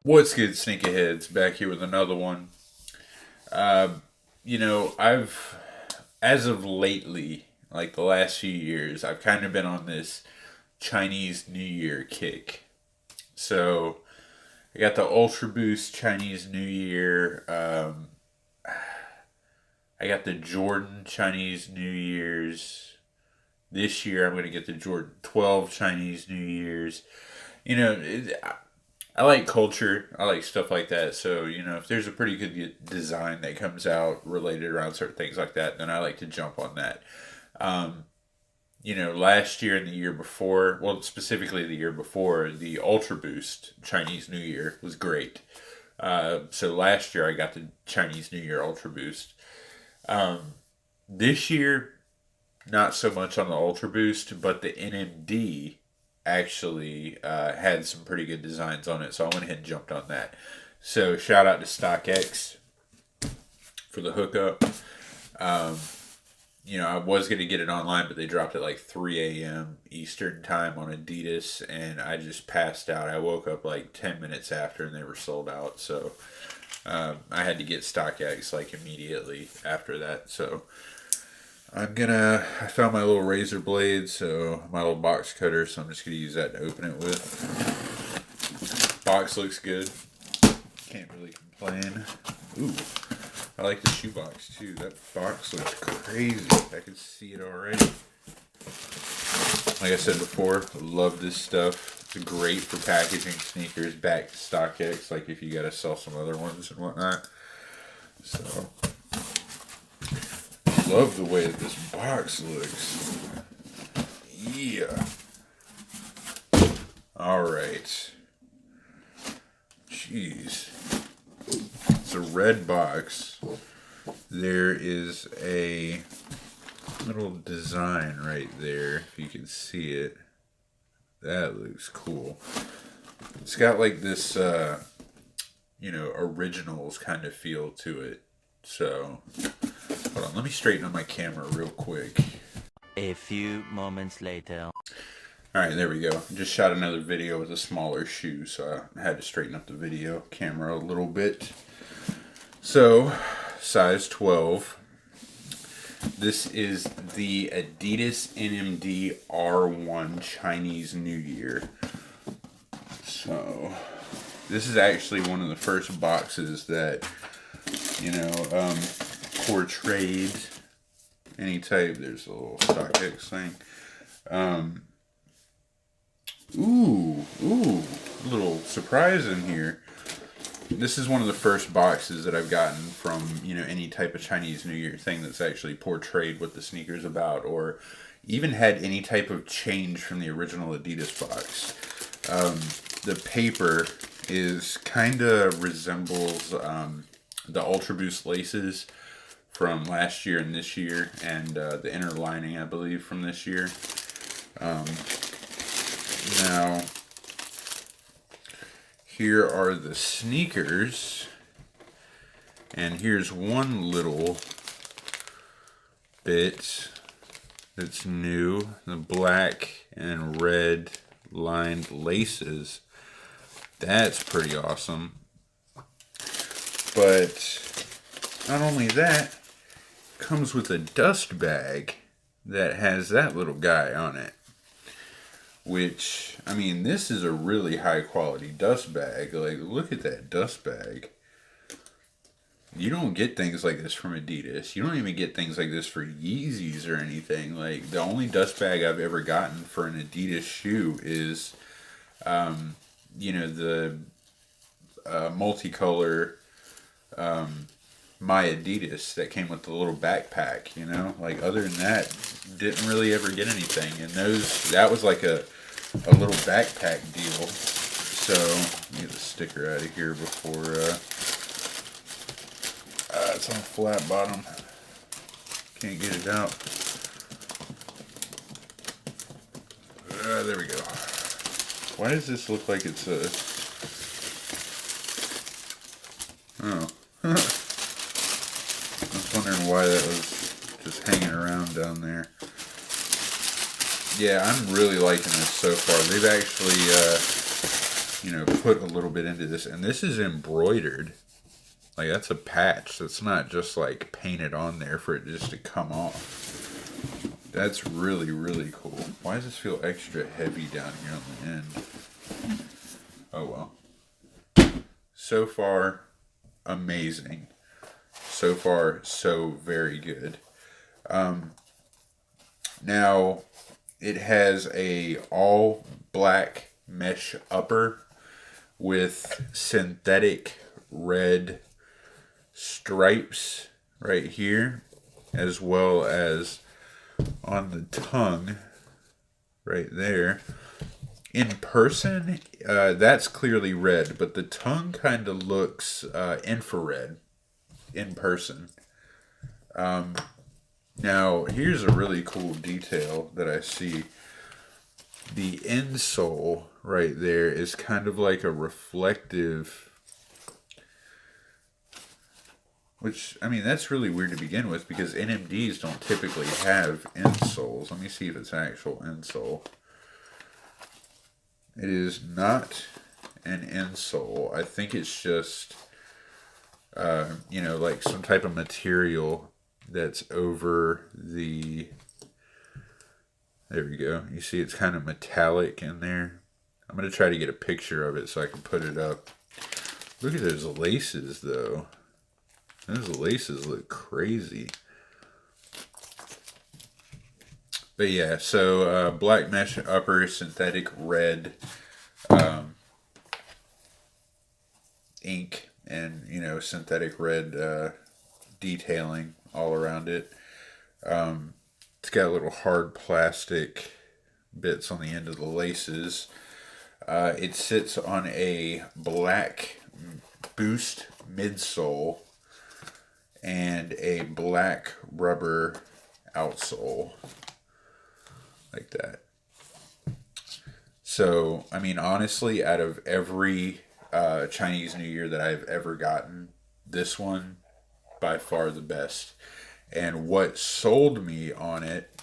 What's good, sneakerheads? Back here with another one. Uh, as of lately, like the last few years, I've kind of been on this Chinese New Year kick. So I got the Ultra Boost Chinese New Year. I got the Jordan Chinese New Year's. This year, I'm going to get the Jordan 12 Chinese New Year's. You know, it, I like culture. I like stuff like that. So, if there's a pretty good design that comes out related around certain things like that, then I like to jump on that. Um, Last year and the year before, well, specifically the year before, the Ultra Boost Chinese New Year was great. So last year I got the Chinese New Year Ultra Boost. This year, not so much on the Ultra Boost, but the NMD actually had some pretty good designs on it, so I went ahead and jumped on that. So shout out to stockx for the hookup. Um, I was going to get it online, but they dropped at like 3 a.m. Eastern time on Adidas, and I just passed out. I woke up like 10 minutes after, and they were sold out. So I had to get stockx like immediately after that. So I found my little razor blade, so my little box cutter, so I'm just gonna use that to open it with. Box looks good. Can't really complain. Ooh, I like the shoebox too. That box looks crazy. I can see it already. Like I said before, love this stuff. It's great for packaging sneakers back to StockX, like if you gotta sell some other ones and whatnot. So love the way that this box looks. Yeah. Alright. Jeez. It's a red box. There is a little design right there, if you can see it. That looks cool. It's got like this, originals kind of feel to it. So, hold on, let me straighten up my camera real quick. A few moments later. Alright, there we go. Just shot another video with a smaller shoe, so I had to straighten up the video camera a little bit. So, size 12. This is the Adidas NMD R1 Chinese New Year. So, this is actually one of the first boxes that, portrayed any type. There's a little StockX thing. A little surprise in here. This is one of the first boxes that I've gotten from, any type of Chinese New Year thing that's actually portrayed what the sneaker's about, or even had any type of change from the original Adidas box. The paper is kind of resembles the Ultra Boost laces from last year and this year, and the inner lining, I believe, from this year. Now, here are the sneakers, and here's one little bit that's new, the black and red lined laces. That's pretty awesome. But not only that, comes with a dust bag that has that little guy on it. Which, this is a really high quality dust bag. Like, look at that dust bag. You don't get things like this from Adidas. You don't even get things like this for Yeezys or anything. Like, the only dust bag I've ever gotten for an Adidas shoe is, the multicolor My Adidas that came with the little backpack, Like, other than that, didn't really ever get anything. And that was like a little backpack deal. So, let me get the sticker out of here before, it's on a flat bottom. Can't get it out. There we go. Why does this look like it's a... Oh. I was wondering why that was just hanging around down there. Yeah, I'm really liking this so far. They've actually put a little bit into this. And this is embroidered. Like, that's a patch. That's not just like painted on there for it just to come off. That's really, really cool. Why does this feel extra heavy down here on the end? Oh well. So far, amazing. So far, so very good. Now, it has a all black mesh upper with synthetic red stripes right here, as well as on the tongue right there. In person, that's clearly red, but the tongue kind of looks infrared in person. Now, here's a really cool detail that I see. The insole right there is kind of like a reflective, which, I mean, that's really weird to begin with because NMDs don't typically have insoles. Let me see if it's an actual insole. It is not an insole. I think it's just, like some type of material that's over the, there we go. You see it's kind of metallic in there. I'm going to try to get a picture of it so I can put it up. Look at those laces, though. Those laces look crazy. But yeah, so black mesh upper, synthetic red ink, and synthetic red detailing all around it. It's got little hard plastic bits on the end of the laces. It sits on a black boost midsole and a black rubber outsole. Like that. So, I mean, honestly, out of every Chinese New Year that I've ever gotten, this one, by far the best. And what sold me on it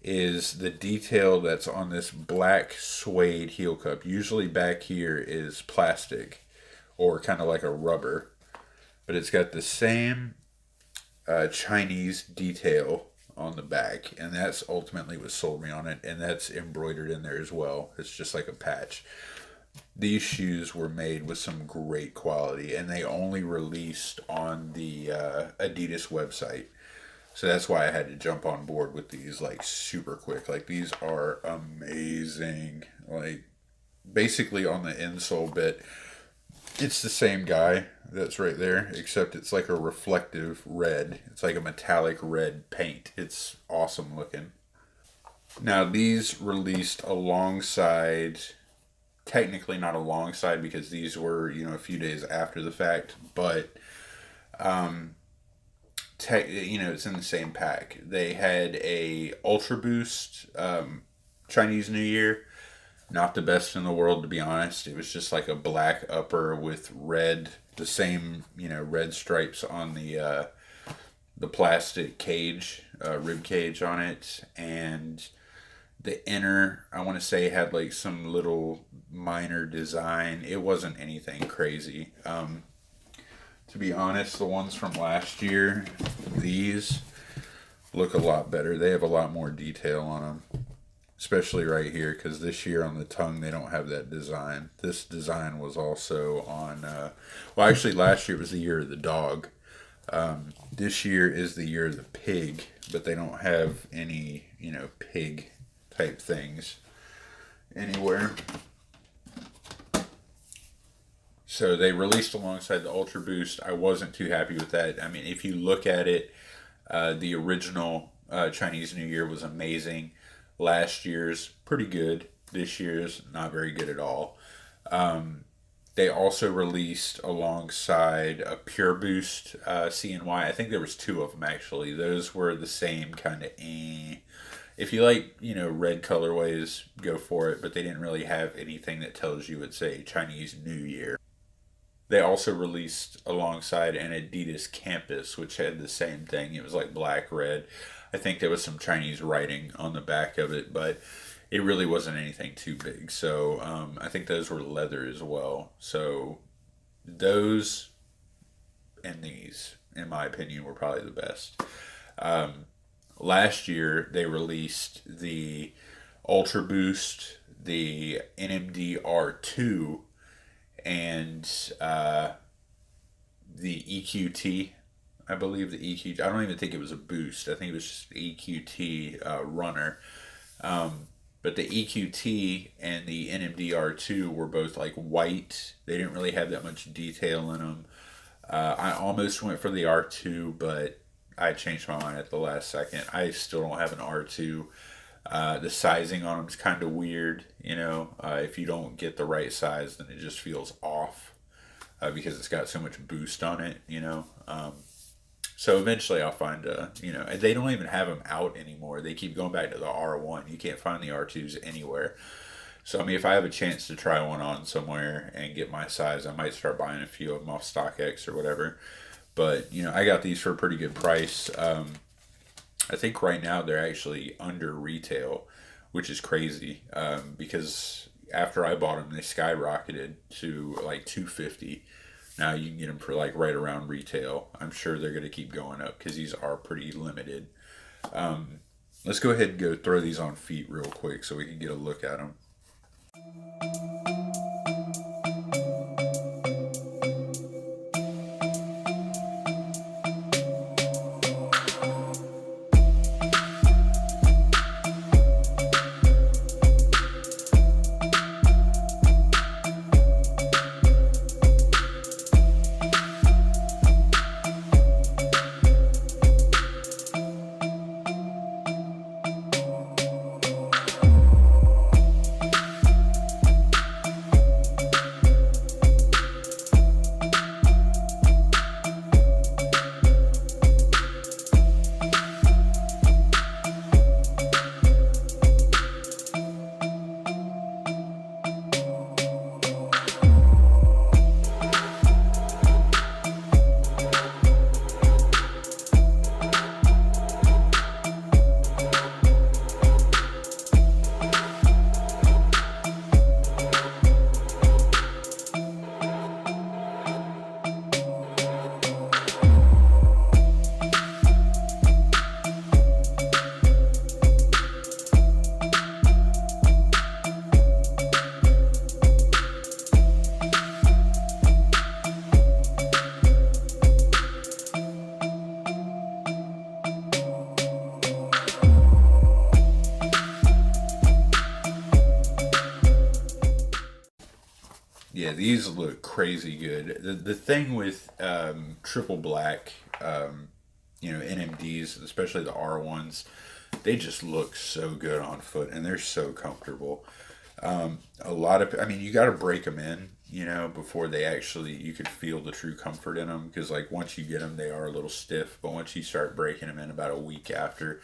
is the detail that's on this black suede heel cup. Usually back here is plastic or kind of like a rubber. But it's got the same Chinese detail on the back, and that's ultimately what sold me on it, and that's embroidered in there as well. It's just like a patch. These shoes were made with some great quality, and they only released on the Adidas website, so that's why I had to jump on board with these like super quick. Like, these are amazing. Like, basically on the insole bit, it's the same guy that's right there, except it's like a reflective red. It's like a metallic red paint. It's awesome looking. Now, these released alongside, technically not alongside because these were, a few days after the fact, but, it's in the same pack. They had a Ultra Boost Chinese New Year. Not the best in the world, to be honest. It was just like a black upper with red, the same, red stripes on the plastic cage, rib cage on it. And the inner, I want to say, had like some little minor design. It wasn't anything crazy. To be honest, the ones from last year, these look a lot better. They have a lot more detail on them. Especially right here, because this year on the tongue, they don't have that design. This design was also on, well, actually last year was the year of the dog. This year is the year of the pig, but they don't have any, pig type things anywhere. So they released alongside the Ultra Boost. I wasn't too happy with that. I mean, if you look at it, the original Chinese New Year was amazing. Last year's pretty good. This year's not very good at all. They also released alongside a Pure Boost CNY. I think there was two of them actually. Those were the same kind of If you like, red colorways, go for it. But they didn't really have anything that tells you it's a Chinese New Year. They also released alongside an Adidas Campus, which had the same thing. It was like black, red. I think there was some Chinese writing on the back of it, but it really wasn't anything too big. So I think those were leather as well. So those and these, in my opinion, were probably the best. Last year they released the Ultra Boost, the NMD R2, and the EQT. I believe the EQT. I don't even think it was a boost. I think it was just EQT runner. But the EQT and the NMD R2 were both like white. They didn't really have that much detail in them. I almost went for the R2, but I changed my mind at the last second. I still don't have an R2. The sizing on them is kind of weird. If you don't get the right size, then it just feels off because it's got so much boost on it. So eventually I'll find they don't even have them out anymore. They keep going back to the R1. You can't find the R2s anywhere. So, I mean, if I have a chance to try one on somewhere and get my size, I might start buying a few of them off StockX or whatever. But, I got these for a pretty good price. I think right now they're actually under retail, which is crazy because after I bought them, they skyrocketed to like $250. Now you can get them for like right around retail. I'm sure they're going to keep going up because these are pretty limited. Let's go ahead and go throw these on feet real quick so we can get a look at them. Yeah, these look crazy good. The thing with triple black, NMDs, especially the R1s, they just look so good on foot and they're so comfortable. I mean, you got to break them in, before you could feel the true comfort in them. Because, like, once you get them, they are a little stiff. But once you start breaking them in about a week after,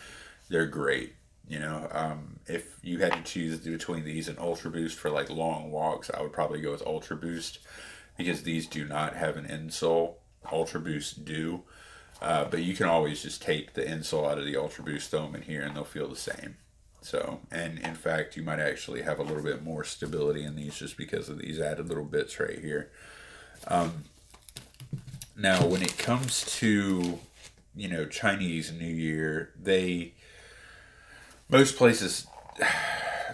they're great. If you had to choose between these and Ultra Boost for like long walks, I would probably go with Ultra Boost because these do not have an insole. Ultra Boost do, but you can always just take the insole out of the Ultra Boost, throw them in here, and they'll feel the same. So, and in fact, you might actually have a little bit more stability in these just because of these added little bits right here. Now, when it comes to Chinese New Year, most places,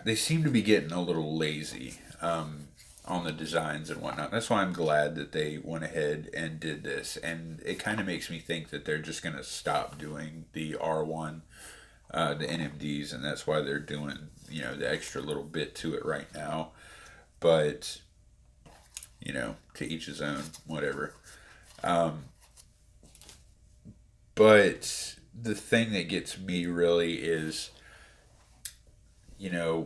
they seem to be getting a little lazy on the designs and whatnot. That's why I'm glad that they went ahead and did this. And it kind of makes me think that they're just going to stop doing the R1, the NMDs, and that's why they're doing, the extra little bit to it right now. But, to each his own, whatever. But the thing that gets me really is,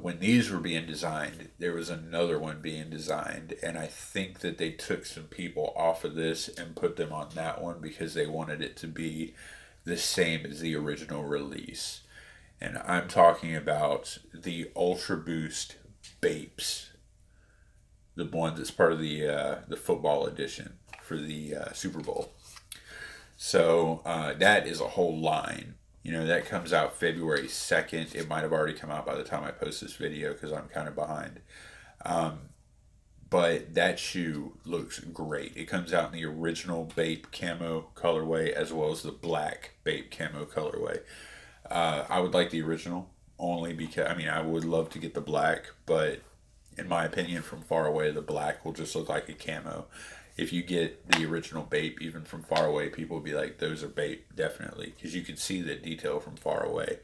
when these were being designed, there was another one being designed, and I think that they took some people off of this and put them on that one because they wanted it to be the same as the original release. And I'm talking about the Ultra Boost Bapes, the one that's part of the football edition for the Super Bowl. So that is a whole line You know, that comes out February 2nd. It might have already come out by the time I post this video because I'm kind of behind. But that shoe looks great. It comes out in the original Bape camo colorway as well as the black Bape camo colorway. I would like the original only because, I mean, I would love to get the black, but in my opinion, from far away, the black will just look like a camo. If you get the original Bape, even from far away, people will be like, those are Bape, definitely, because you can see the detail from far away.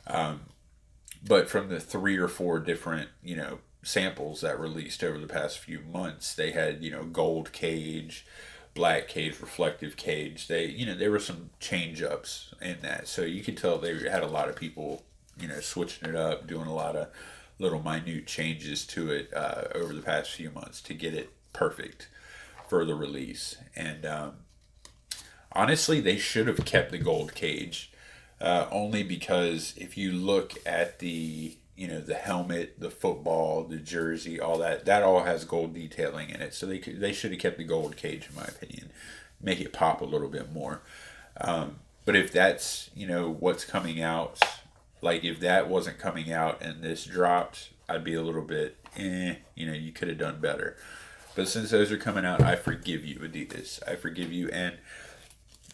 But from the 3 or 4 different, you know, samples that released over the past few months, they had, you know, gold cage, black cage, reflective cage. They, you know, there were some change ups in that. So you could tell they had a lot of people, you know, switching it up, doing a lot of little minute changes to it over the past few months to get it perfect for the release. And honestly, they should have kept the gold cage. Only because if you look at the, you know, the helmet, the football, the jersey, all that, that all has gold detailing in it. So they should have kept the gold cage, in my opinion, make it pop a little bit more. But if that's, you know, what's coming out, like if that wasn't coming out and this dropped, I'd be a little bit, you know, you could have done better. But since those are coming out, I forgive you, Adidas. I forgive you. And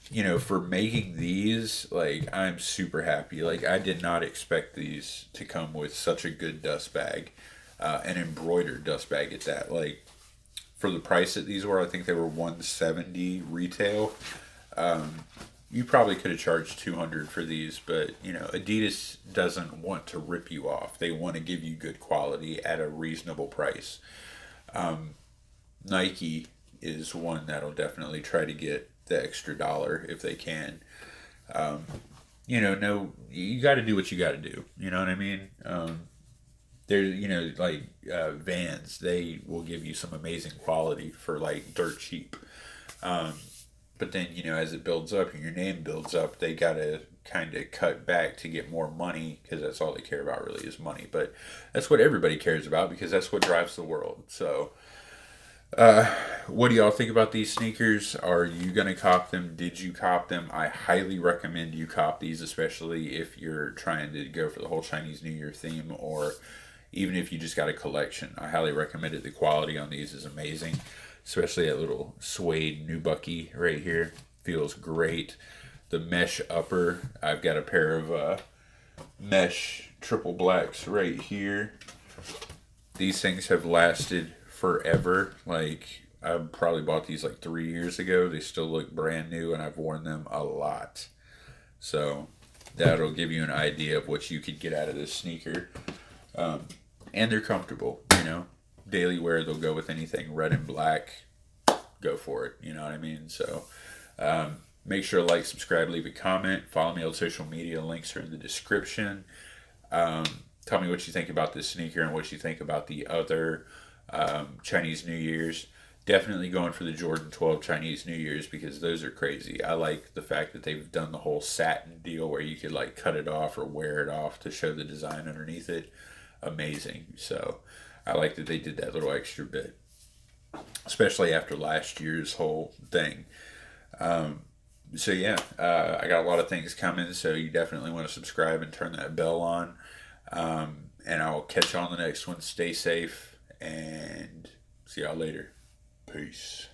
you know, for making these, like, I'm super happy. Like, I did not expect these to come with such a good dust bag, an embroidered dust bag at that. Like, for the price that these were, I think they were $170 retail. You probably could have charged $200 for these, but you know, Adidas doesn't want to rip you off. They want to give you good quality at a reasonable price. Nike is one that'll definitely try to get the extra dollar if they can. You know, no, you got to do what you got to do. You know what I mean? There's, you know, like Vans, they will give you some amazing quality for like dirt cheap. But then, you know, as it builds up and your name builds up, they got to kind of cut back to get more money because that's all they care about really is money. But that's what everybody cares about because that's what drives the world. So, what do y'all think about these sneakers? Are you gonna cop them? Did you cop them? I highly recommend you cop these, especially if you're trying to go for the whole Chinese New Year theme, or even if you just got a collection. I highly recommend it. The quality on these is amazing, especially that little suede nubucky right here. Feels great. The mesh upper. I've got a pair of mesh triple blacks right here. These things have lasted forever. Like, I probably bought these like 3 years ago. They still look brand new and I've worn them a lot. So that'll give you an idea of what you could get out of this sneaker. And they're comfortable, you know. Daily wear, they'll go with anything red and black. Go for it, you know what I mean? So make sure to like, subscribe, leave a comment. Follow me on social media. Links are in the description. Tell me what you think about this sneaker and what you think about the other Chinese New Year's. Definitely going for the Jordan 12 Chinese New Year's because those are crazy. I like the fact that they've done the whole satin deal where you could like cut it off or wear it off to show the design underneath it. Amazing. So I like that they did that little extra bit, especially after last year's whole thing. So yeah, I got a lot of things coming, so you definitely want to subscribe and turn that bell on. And I'll catch you on the next one. Stay safe and see y'all later. Peace.